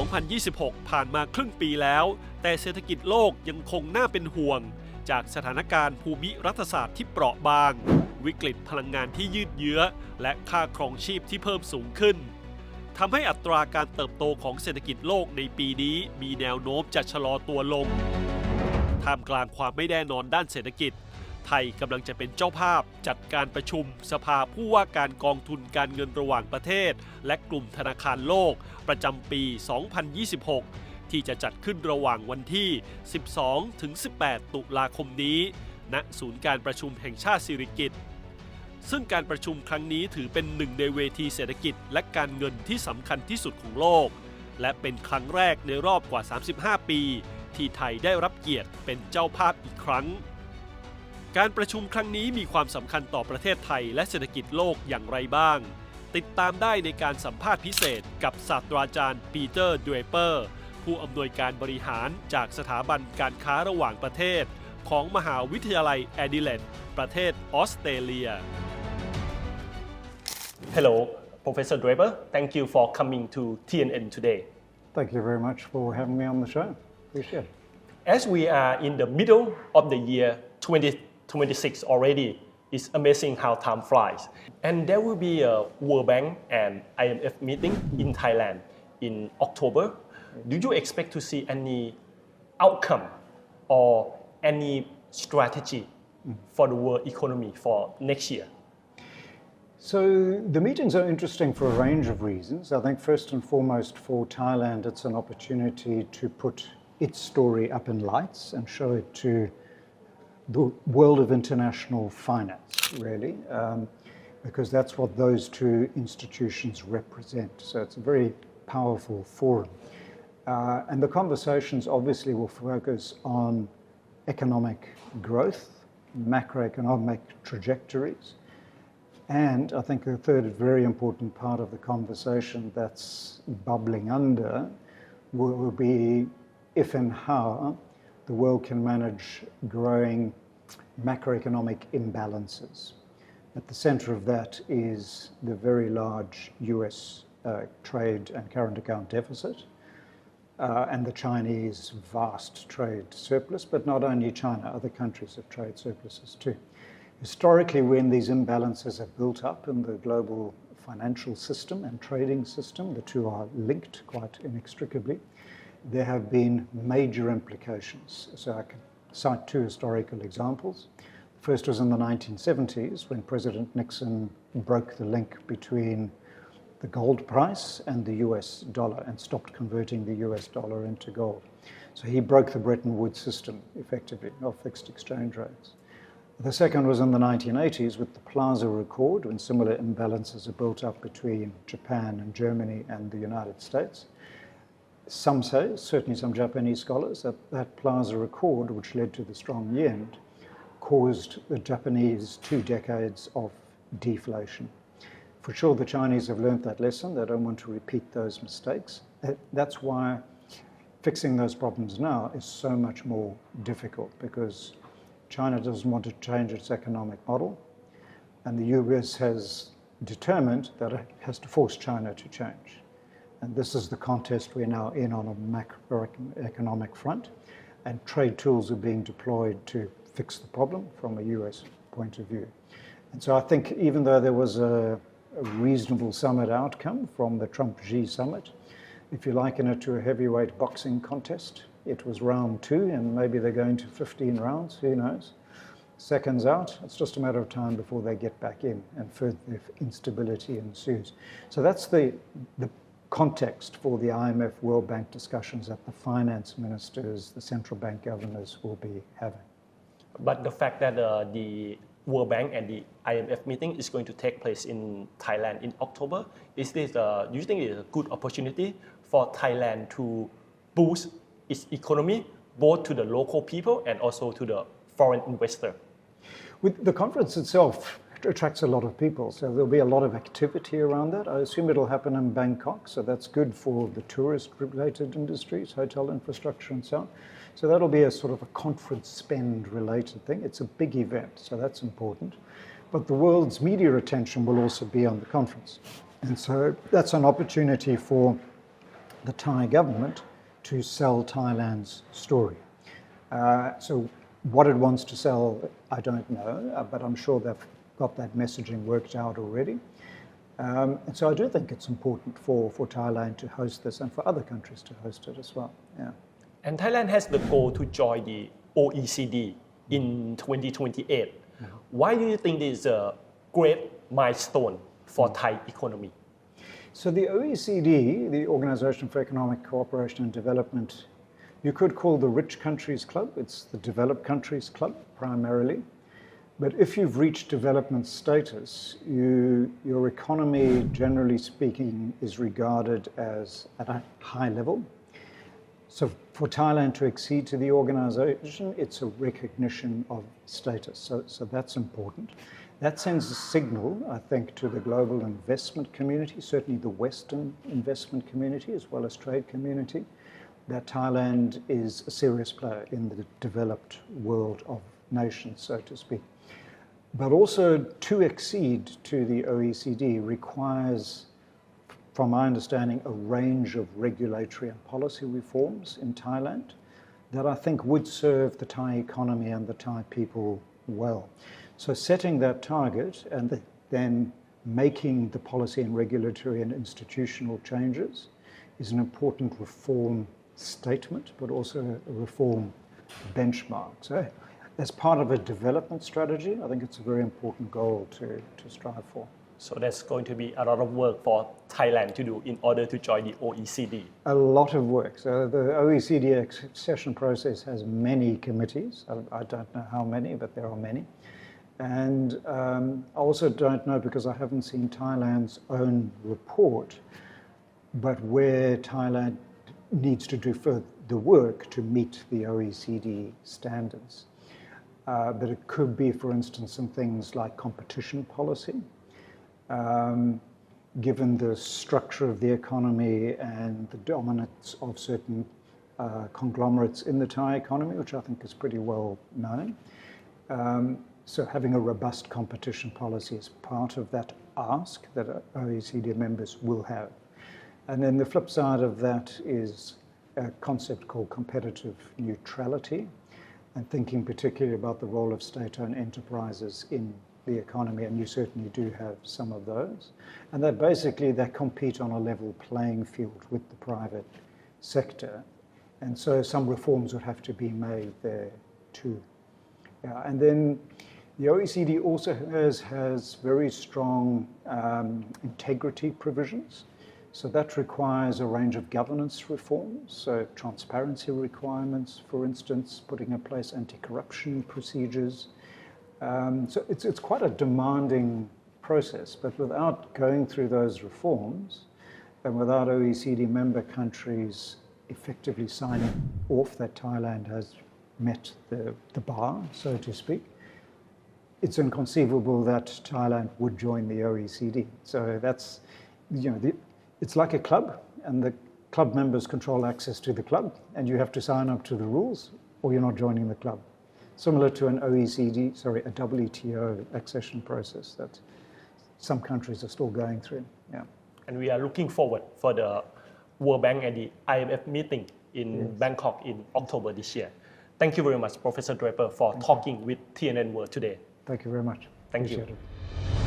2026 ผ่านมาครึ่งปีแล้วแต่เศรษฐกิจโลกยังคงน่าเป็นห่วงจากสถานการณ์ภูมิรัฐศาสตร์ที่เปราะบางวิกฤตพลังงานที่ยืดเยื้อและค่าครองชีพที่เพิ่มสูงขึ้นทำให้อัตราการเติบโตของเศรษฐกิจโลกในปีนี้มีแนวโน้มจะชะลอตัวลงท่ามกลางความไม่แน่นอนด้านเศรษฐกิจไทยกำลังจะเป็นเจ้าภาพจัดการประชุมสภาผู้ว่าการกองทุนการเงินระหว่างประเทศและกลุ่มธนาคารโลกประจำปี 2026 ที่จะจัดขึ้นระหว่างวันที่ 12-18 ตุลาคมนี้ณศูนย์การประชุมแห่งชาติสิริกิติ์ซึ่งการประชุมครั้งนี้ถือเป็นหนึ่งในเวทีเศรษฐกิจและการเงินที่สำคัญที่สุดของโลกและเป็นครั้งแรกในรอบกว่า 35 ปีที่ไทยได้รับเกียรติเป็นเจ้าภาพอีกครั้งการประชุมครั้งนี้มีความสำคัญต่อประเทศไทยและเศรษฐกิจโลกอย่างไรบ้างติดตามได้ในการสัมภาษณ์พิเศษกับศาสตราจารย์ปีเตอร์ดเวเปอร์ผู้อำนวยการบริหารจากสถาบันการค้าระหว่างประเทศของมหาวิทยาลัยแอดิเลดประเทศออสเตรเลีย Hello, Professor Draper. Thank you for coming to TNN today. Thank you very much for having me on the show. Appreciate it. As we are in the middle of the year 2026 already, it's amazing how time flies. And there will be a World Bank and IMF meeting in Thailand in October. Do you expect to see any outcome or any strategy for the world economy for next year? So the meetings are interesting for a range of reasons. I think first and foremost for Thailand, it's an opportunity to put its story up in lights and show it to the world of international finance, really, because that's what those two institutions represent. So it's a very powerful forum. And the conversations obviously will focus on economic growth, macroeconomic trajectories, and I think a third very important part of the conversation that's bubbling under will be if and how the world can manage growing macroeconomic imbalances. At the center of that is the very large US trade and current account deficit and the Chinese vast trade surplus, but not only China, other countries have trade surpluses too. Historically, when these imbalances have built up in the global financial system and trading system, the two are linked quite inextricably, there have been major implications. So I can cite two historical examples. The first was in the 1970s when President Nixon broke the link between the gold price and the US dollar and stopped converting the US dollar into gold. So he broke the Bretton Woods system effectively of fixed exchange rates. The second was in the 1980s with the Plaza Accord when similar imbalances are built up between Japan and Germany and the United States. Some say, certainly some Japanese scholars, that that Plaza Accord, which led to the strong yen, caused the Japanese 2 decades of deflation. For sure, the Chinese have learned that lesson. They don't want to repeat those mistakes. That's why fixing those problems now is so much more difficult because China doesn't want to change its economic model, and the US has determined that it has to force China to change. And this is the contest we're now in on a macroeconomic front, and trade tools are being deployed to fix the problem from a US point of view. And so I think even though there was a reasonable summit outcome from the Trump-Xi summit, if you liken it to a heavyweight boxing contest, it was round 2 and maybe they're going to 15 rounds, who knows. Seconds out, it's just a matter of time before they get back in and further instability ensues. So that's the context for the IMF World Bank discussions that the finance ministers, the central bank governors will be having. But the fact that the World Bank and the IMF meeting is going to take place in Thailand in October, do you think it is a good opportunity for Thailand to boost its economy both to the local people and also to the foreign investor? With the conference itself attracts a lot of people, so there'll be a lot of activity around that. I assume it'll happen in Bangkok, so that's good for the tourist-related industries, hotel infrastructure and so on. So that'll be a sort of a conference spend-related thing. It's a big event, so that's important. But the world's media attention will also be on the conference. And so that's an opportunity for the Thai government to sell Thailand's story. So what it wants to sell, I don't know, but I'm sure they've got that messaging worked out already. And so I do think it's important for Thailand to host this and for other countries to host it as well. Yeah. And Thailand has the goal to join the OECD in 2028. Why do you think this is a great milestone for Thai economy? So the OECD, the Organization for Economic Cooperation and Development, you could call the rich countries club. It's the developed countries club primarily. But if you've reached development status, your economy, generally speaking, is regarded as at a high level. So for Thailand to accede to the organization, it's a recognition of status. So that's important. That sends a signal, I think, to the global investment community, certainly the Western investment community as well as trade community, that Thailand is a serious player in the developed world of nations, so to speak. But also to accede to the OECD requires, from my understanding, a range of regulatory and policy reforms in Thailand that I think would serve the Thai economy and the Thai people well. So setting that target and then making the policy and regulatory and institutional changes is an important reform statement, but also a reform benchmark. So as part of a development strategy, I think it's a very important goal to strive for. So that's going to be a lot of work for Thailand to do in order to join the OECD. A lot of work. So the OECD accession process has many committees. I don't know how many, but there are many. And I also don't know, because I haven't seen Thailand's own report, but where Thailand needs to do further work to meet the OECD standards. But it could be, for instance, some things like competition policy. Given the structure of the economy and the dominance of certain conglomerates in the Thai economy, which I think is pretty well known. So having a robust competition policy is part of that ask that OECD members will have. And then the flip side of that is a concept called competitive neutrality, and thinking particularly about the role of state-owned enterprises in the economy, and you certainly do have some of those. And that basically they compete on a level playing field with the private sector. And so some reforms would have to be made there too. Yeah, and then the OECD also has very strong integrity provisions. So that requires a range of governance reforms, so transparency requirements, for instance, putting in place anti-corruption procedures. So it's quite a demanding process, but without going through those reforms and without OECD member countries effectively signing off that Thailand has met the bar, so to speak, it's inconceivable that Thailand would join the OECD. So that's, it's like a club, and the club members control access to the club, and you have to sign up to the rules or you're not joining the club. Similar to an a WTO accession process that some countries are still going through. Yeah. And we are looking forward for the World Bank and the IMF meeting in Bangkok in October this year. Thank you very much, Professor Draper, for talking with TNN World today. Thank you very much. Thank you. Appreciate it.